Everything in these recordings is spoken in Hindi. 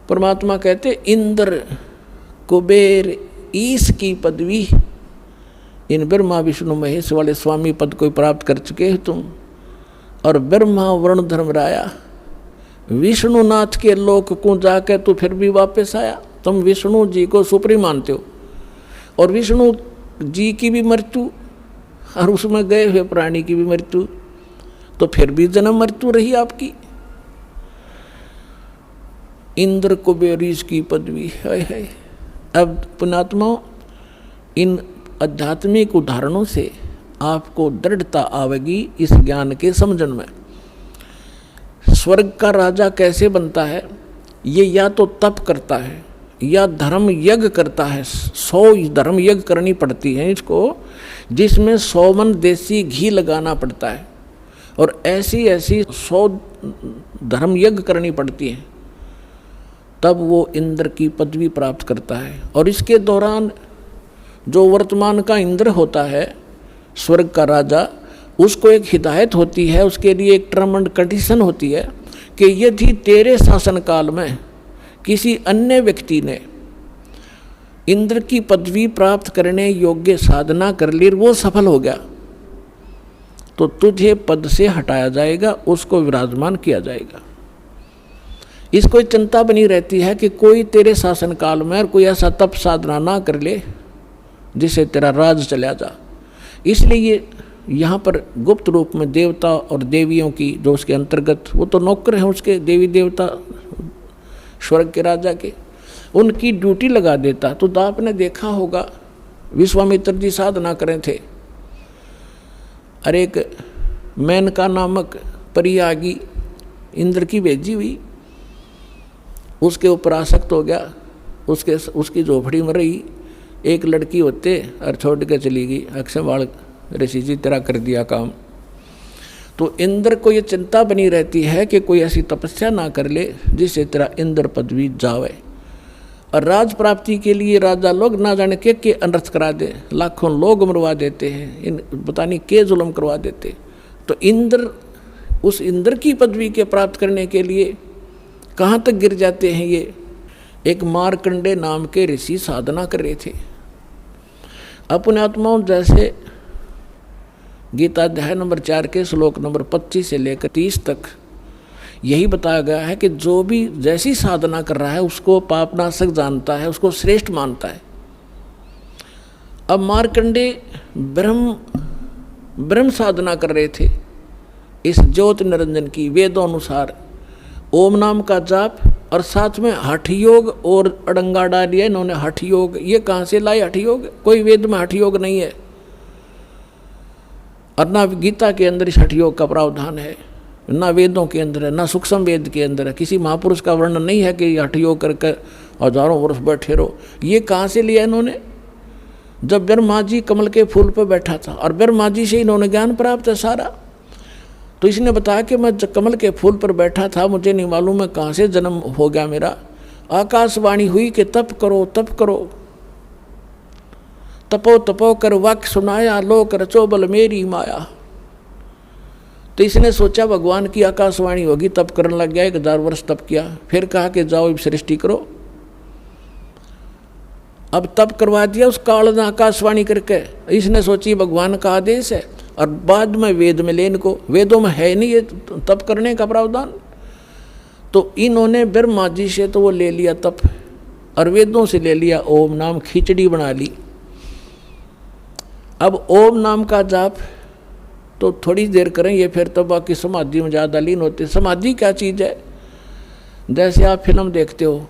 परमात्मा कहते इंद्र कुबेर ईश की पदवी इन ब्रह्मा विष्णु महेश वाले स्वामी पद को प्राप्त कर चुके हो तुम। और ब्रह्मा वरुण धर्मराया विष्णुनाथ के लोक को जाकर तू फिर भी वापस आया। तुम विष्णु जी को सुप्रीम मानते हो और विष्णु जी की भी मृत्यु और उसमें गए हुए प्राणी की भी मृत्यु, तो फिर भी जन्म मृत्यु रही आपकी। इंद्र कुबेरीश की पदवी है। अब पुण्यात्माओं, इन आध्यात्मिक उदाहरणों से आपको दृढ़ता आवेगी इस ज्ञान के समझन में। स्वर्ग का राजा कैसे बनता है, ये या तो तप करता है या धर्म यज्ञ करता है। 100 धर्म यज्ञ करनी पड़ती है इसको, जिसमें 100 मन देसी घी लगाना पड़ता है और ऐसी 100 धर्म यज्ञ करनी पड़ती है, तब वो इंद्र की पदवी प्राप्त करता है। और इसके दौरान जो वर्तमान का इंद्र होता है, स्वर्ग का राजा, उसको एक हिदायत होती है, उसके लिए एक टर्म एंड कंडीशन होती है कि यदि तेरे शासनकाल में किसी अन्य व्यक्ति ने इंद्र की पदवी प्राप्त करने योग्य साधना कर ली, वो सफल हो गया, तो तुझे पद से हटाया जाएगा, उसको विराजमान किया जाएगा। इसको चिंता बनी रहती है कि कोई तेरे शासनकाल में कोई ऐसा तप साधना ना कर ले जिससे तेरा राज चला जा। इसलिए यहाँ पर गुप्त रूप में देवता और देवियों की जो उसके अंतर्गत, वो तो नौकर हैं उसके, देवी देवता स्वर्ग के राजा के, उनकी ड्यूटी लगा देता। तो आपने देखा होगा विश्वामित्र जी साधना करें थे, और एक मेनका नामक परियागी इंद्र की भेजी हुई, उसके ऊपर आसक्त हो गया, उसकी झोपड़ी में रही। एक लड़की होते और छोड़ के चली गई, अक्षय बाल ऋषि जी तेरा कर दिया काम। तो इंद्र को ये चिंता बनी रहती है कि कोई ऐसी तपस्या ना कर ले जिससे तेरा इंद्र पदवी जावे। और राज प्राप्ति के लिए राजा लोग ना जाने के अनर्थ करा दे, लाखों लोग मरवा देते हैं, पता नहीं के जुल्म करवा देते। तो इंद्र, उस इंद्र की पदवी के प्राप्त करने के लिए कहाँ तक गिर जाते हैं ये। एक मार्कंडे नाम के ऋषि साधना कर रहे थे। अपने आत्माओं, जैसे गीता अध्याय नंबर 4 के श्लोक नंबर 25 से लेकर 30 तक यही बताया गया है कि जो भी जैसी साधना कर रहा है उसको पापनाशक जानता है, उसको श्रेष्ठ मानता है। अब मार्कंडे ब्रह्म साधना कर रहे थे इस ज्योति निरंजन की, वेदों अनुसार ओम नाम का जाप, और साथ में हठ योग और अड़ंगा डाल दिया इन्होंने। हठ योग ये कहाँ से लाए? हठ योग कोई वेद में हठ योग नहीं है, और ना गीता के अंदर इस हठ योग का प्रावधान है, ना वेदों के अंदर है, ना सूक्ष्म वेद के अंदर है। किसी महापुरुष का वर्णन नहीं है कि हठ योग करके हजारों वर्ष बैठे रहो। ये कहाँ से लिया इन्होंने? जब ब्रह्मा जी कमल के फूल पर बैठा था और ब्रह्मा जी से इन्होंने ज्ञान प्राप्त है सारा, तो इसने बताया कि मैं कमल के फूल पर बैठा था, मुझे नहीं मालूम है कहाँ से जन्म हो गया मेरा। आकाशवाणी हुई कि तप करो तप करो, तपो तपो कर वाक्य सुनाया, लोक रचो बल मेरी माया। तो इसने सोचा भगवान की आकाशवाणी होगी, तप करने लग गया, 1000 वर्ष तप किया, फिर कहा कि जाओ अब सृष्टि करो। अब तप करवा दिया उस काल ने आकाशवाणी करके। इसने सोची भगवान का आदेश है, और बाद में वेद में ले इनको, वेदों में है नहीं ये तप करने का प्रावधान। तो इन्होंने ब्रह्मा जी से तो वो ले लिया तप, और वेदों से ले लिया ओम नाम, खिचड़ी बना ली। अब ओम नाम का जाप तो थोड़ी देर करें, ये फिर तो बाकी समाधि में ज़्यादा लीन होते। समाधि क्या चीज़ है? जैसे आप फिल्म देखते हो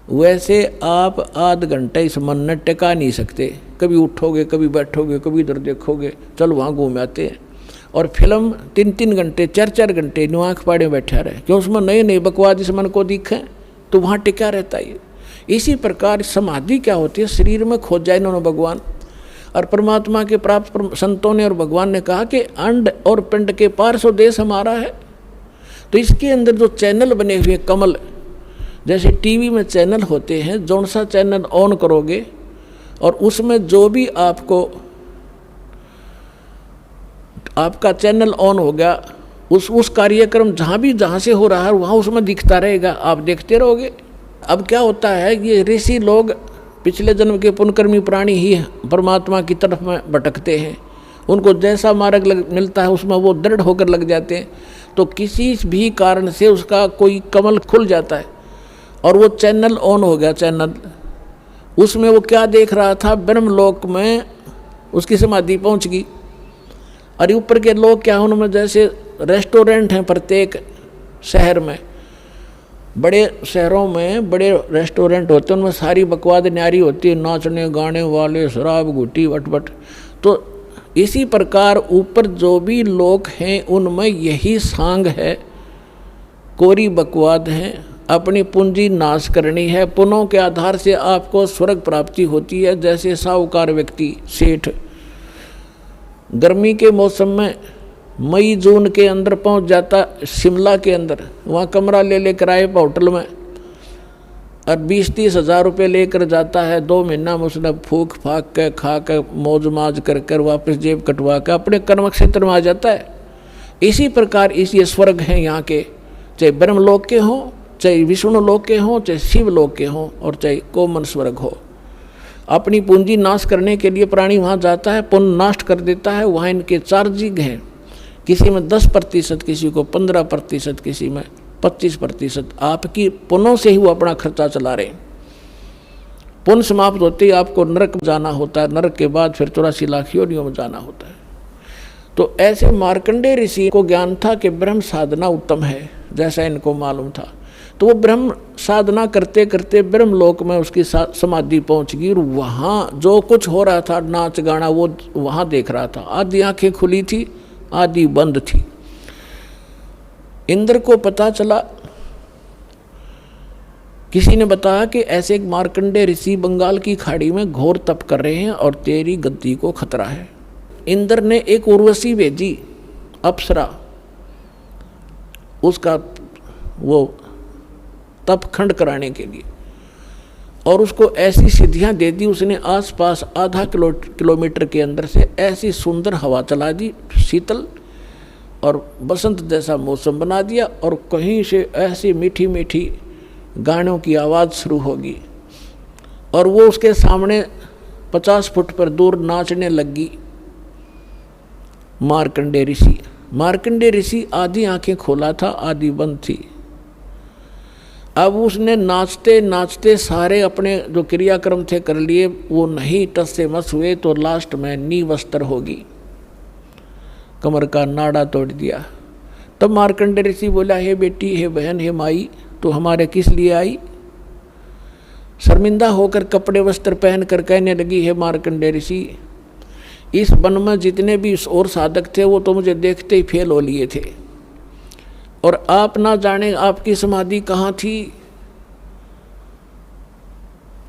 वैसे आप आध घंटे इस मन में टिका नहीं सकते, कभी उठोगे कभी बैठोगे कभी इधर देखोगे, चल वहाँ घूम आते हैं। और फिल्म 3-3 घंटे 4-4 घंटे न्यू आँख पाड़े बैठा रहे, क्यों? उसमें नए नए बकवाद इस मन को दिखे तो वहाँ टिका रहता है। इसी प्रकार समाधि क्या होती है? शरीर में खोजा इन्होंने भगवान और परमात्मा के प्राप्त संतों ने और भगवान ने कहा कि अंड और पिंड के पार सो देश हमारा है। तो इसके अंदर जो चैनल बने हुए कमल, जैसे टीवी में चैनल होते हैं, जौन सा चैनल ऑन करोगे और उसमें जो भी आपका चैनल ऑन हो गया उस कार्यक्रम जहाँ से हो रहा है वहाँ उसमें दिखता रहेगा, आप देखते रहोगे। अब क्या होता है, ये ऋषि लोग पिछले जन्म के पुण्यकर्मी प्राणी ही परमात्मा की तरफ में भटकते हैं, उनको जैसा मार्ग मिलता है उसमें वो दृढ़ होकर लग जाते हैं। तो किसी भी कारण से उसका कोई कमल खुल जाता है और वो चैनल ऑन हो गया, चैनल, उसमें वो क्या देख रहा था, ब्रह्मलोक में उसकी समाधि पहुंच गई। और ऊपर के लोग क्या, उनमें जैसे रेस्टोरेंट हैं प्रत्येक शहर में, बड़े शहरों में बड़े रेस्टोरेंट होते हैं, उनमें सारी बकवाद न्यारी होती है, नाचने गाने वाले, शराब घुटी वटवट। तो इसी प्रकार ऊपर जो भी लोग हैं उनमें यही सांग है, कोरी बकवाद है, अपनी पूंजी नाश करनी है, पुनों के आधार से आपको स्वर्ग प्राप्ति होती है। जैसे साहूकार व्यक्ति सेठ गर्मी के मौसम में मई जून के अंदर पहुंच जाता शिमला के अंदर, वहाँ कमरा ले किराए पर होटल में, और 20-30 हज़ार रुपये लेकर जाता है। 2 महीना में उसने फूक फाक के खा कर मौज माज कर वापस जेब कटवा कर अपने कर्म क्षेत्र में आ जाता है। इसी प्रकार ये स्वर्ग हैं यहाँ के, चाहे ब्रह्मलोक के हों, चाहे विष्णु लोक के हों, चाहे शिव लोक के हों, और चाहे कोमन स्वर्ग हो। अपनी पूंजी नाश करने के लिए प्राणी वहाँ जाता है, पुण्य नाश कर देता है। वहाँ इनके चार्जिंग हैं, किसी में 10%, किसी को 15%, किसी में 25%। आपकी पुण्यों से ही वो अपना खर्चा चला रहे हैं। पुण्य समाप्त होते ही आपको नरक जाना होता है, नरक के बाद फिर 84 लाख योनियों में जाना होता है। तो ऐसे मार्कंडेय ऋषि को ज्ञान था कि ब्रह्म साधना उत्तम है, जैसा इनको मालूम था। तो वो ब्रह्म साधना करते करते ब्रह्मलोक में उसकी समाधि पहुंच गई, और वहाँ जो कुछ हो रहा था, नाच गाना, वो वहाँ देख रहा था। आधी आंखें खुली थी, आधी बंद थी। इंद्र को पता चला, किसी ने बताया कि ऐसे एक मार्कंडेय ऋषि बंगाल की खाड़ी में घोर तप कर रहे हैं और तेरी गद्दी को खतरा है। इंद्र ने एक उर्वशी भेजी, अप्सरा, उसका वो तप खंड कराने के लिए, और उसको ऐसी सिद्धियां दे दी, उसने आसपास आधा किलोमीटर के अंदर से ऐसी सुंदर हवा चला दी, शीतल और बसंत जैसा मौसम बना दिया, और कहीं से ऐसी मीठी मीठी गानों की आवाज़ शुरू होगी, और वो उसके सामने 50 फुट पर दूर नाचने लगी। मार्कंडेय ऋषि, मार्कंडेय ऋषि आधी आंखें खोला था, आधी बंद थी। अब उसने नाचते नाचते सारे अपने जो क्रियाक्रम थे कर लिए, वो नहीं टस से मस हुए, तो लास्ट में नीवस्त्र होगी, कमर का नाड़ा तोड़ दिया। तब मार्कंडेय ऋषि बोला, हे बेटी, हे बहन, हे माई, तो हमारे किस लिए आई? शर्मिंदा होकर कपड़े वस्त्र पहन कर कहने लगी, हे मार्कंडेय ऋषि, इस वन में जितने भी और साधक थे वो तो मुझे देखते ही फेल हो लिए थे, और आप ना जाने आपकी समाधि कहाँ थी।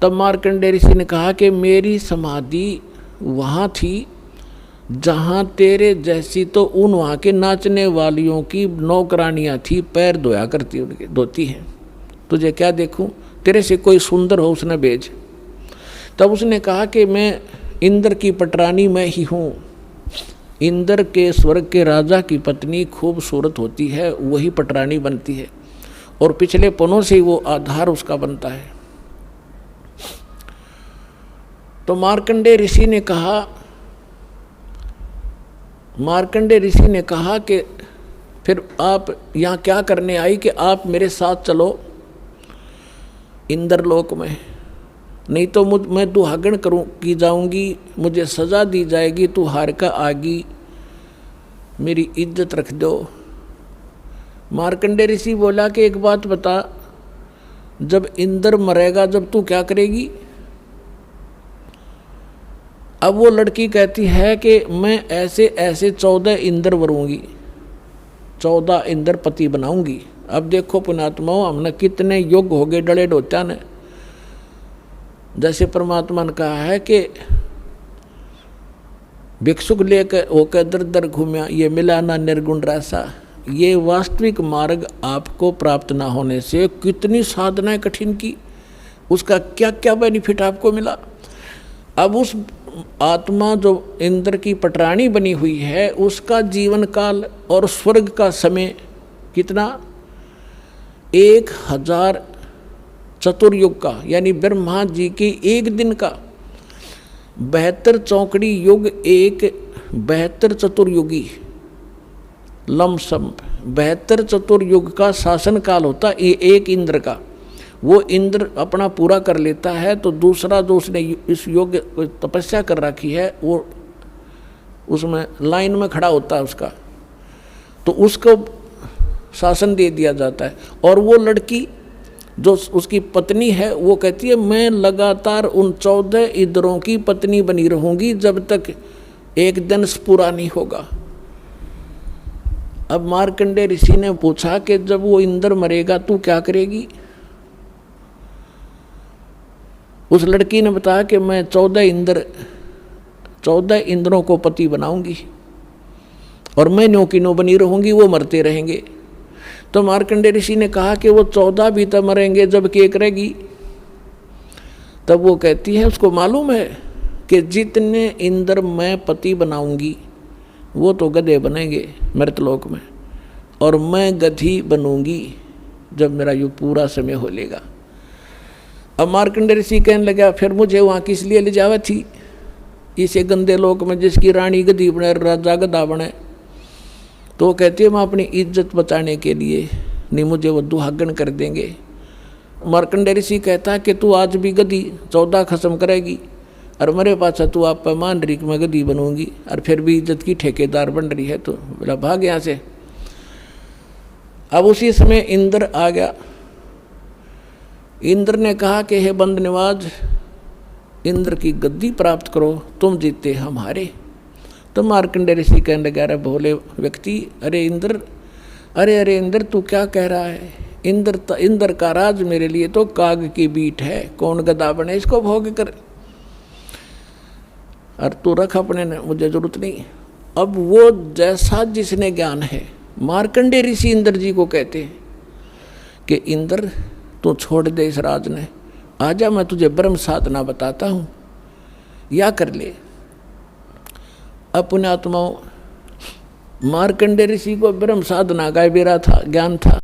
तब मार्कंडेय ऋषि ने कहा कि मेरी समाधि वहाँ थी जहाँ तेरे जैसी तो उन वहाँ के नाचने वालियों की नौकरानियाँ थी, पैर धोया करती, उनके धोती हैं। तुझे क्या देखूं, तेरे से कोई सुंदर हो उसने भेज। तब उसने कहा कि मैं इंद्र की पटरानी मैं ही हूँ। इंद्र के स्वर्ग के राजा की पत्नी खूबसूरत होती है, वही पटरानी बनती है, और पिछले पुण्यों से वो आधार उसका बनता है। तो मार्कंडेय ऋषि ने कहा कि फिर आप यहाँ क्या करने आई कि आप मेरे साथ चलो इंद्रलोक में, नहीं तो मैं दुहागन की जाऊंगी, मुझे सजा दी जाएगी, तू हार का आगी, मेरी इज्जत रख दो। मार्कंडेय ऋषि बोला कि एक बात बता, जब इंद्र मरेगा जब तू क्या करेगी? अब वो लड़की कहती है कि मैं ऐसे ऐसे 14 इंद्र वरूंगी, 14 इंद्र पति बनाऊंगी। अब देखो पुण्यात्माओं, हमने कितने युग हो गए डले डोत्या ने। जैसे परमात्मा ने कहा है कि भिक्षुक लेकर होकर दर दर घूमया, ये मिला ना निर्गुण रसा। ये वास्तविक मार्ग आपको प्राप्त ना होने से कितनी साधनाएं कठिन की, उसका क्या क्या बेनिफिट आपको मिला। अब उस आत्मा जो इंद्र की पटरानी बनी हुई है उसका जीवन काल और स्वर्ग का समय कितना, 1000 चतुर्युग का, यानी ब्रह्मा जी की एक दिन का 72 चौकड़ी युग, एक 72 चतुर्युगी लमसम 72 चतुर्युग का शासन काल होता ये एक इंद्र का। वो इंद्र अपना पूरा कर लेता है तो दूसरा जो उसने इस योग्य तपस्या कर रखी है वो उसमें लाइन में खड़ा होता है उसका, तो उसको शासन दे दिया जाता है। और वो लड़की जो उसकी पत्नी है वो कहती है मैं लगातार उन 14 इंद्रों की पत्नी बनी रहूंगी जब तक एक दिन पूरा नहीं होगा। अब मार्कंडेय ऋषि ने पूछा कि जब वो इंद्र मरेगा तू क्या करेगी। उस लड़की ने बताया कि मैं 14 इंद्रों को पति बनाऊंगी और मैं नो की नो बनी रहूंगी, वो मरते रहेंगे। तो मार्कंडेय ऋषि ने कहा कि वो 14 भी तो मरेंगे जबकि एक रहेगी। तब वो कहती है उसको मालूम है कि जितने इंद्र मैं पति बनाऊंगी वो तो गधे बनेंगे मृतलोक में, और मैं गधी बनूंगी जब मेरा युग पूरा समय हो लेगा। अब मार्कंडेय ऋषि कहने लगा फिर मुझे वहाँ किस लिए ले जावे थी, इसे गंदे लोक में जिसकी रानी गधी बने राजा गधा बने। तो वो कहती है मैं अपनी इज्जत बचाने के लिए, नहीं मुझे वो दुहागन कर देंगे। मार्कंडेय ऋषि कहता है कि तू आज भी गधी 14 खत्म करेगी और मेरे पास तू आप मान रही कि मैं गधी बनूंगी और फिर भी इज्जत की ठेकेदार बन रही है, तो बोला भाग यहाँ से। अब उसी समय इंद्र आ गया। इंद्र ने कहा कि हे बंद निवाज, इंद्र की गद्दी प्राप्त करो, तुम जीते हम हारे। तो मार्कंडेय ऋषि कहने लगा अरे भोले व्यक्ति, अरे इंद्र तू क्या कह रहा है, इंद्र का राज मेरे लिए तो काग की बीट है, कौन गधा बने इसको भोग कर, और तू रख अपने ने, मुझे जरूरत नहीं। अब वो जैसा जिसने ज्ञान है, मार्कंडेय ऋषि इंद्र जी को कहते हैं कि इंद्र तू छोड़ दे इस राज ने, आजा मैं तुझे ब्रह्म साधना बताता हूँ, या कर ले। अपने आत्माओं मार्कंडेय ऋषि को ब्रह्म साधना का बेरा था, ज्ञान था।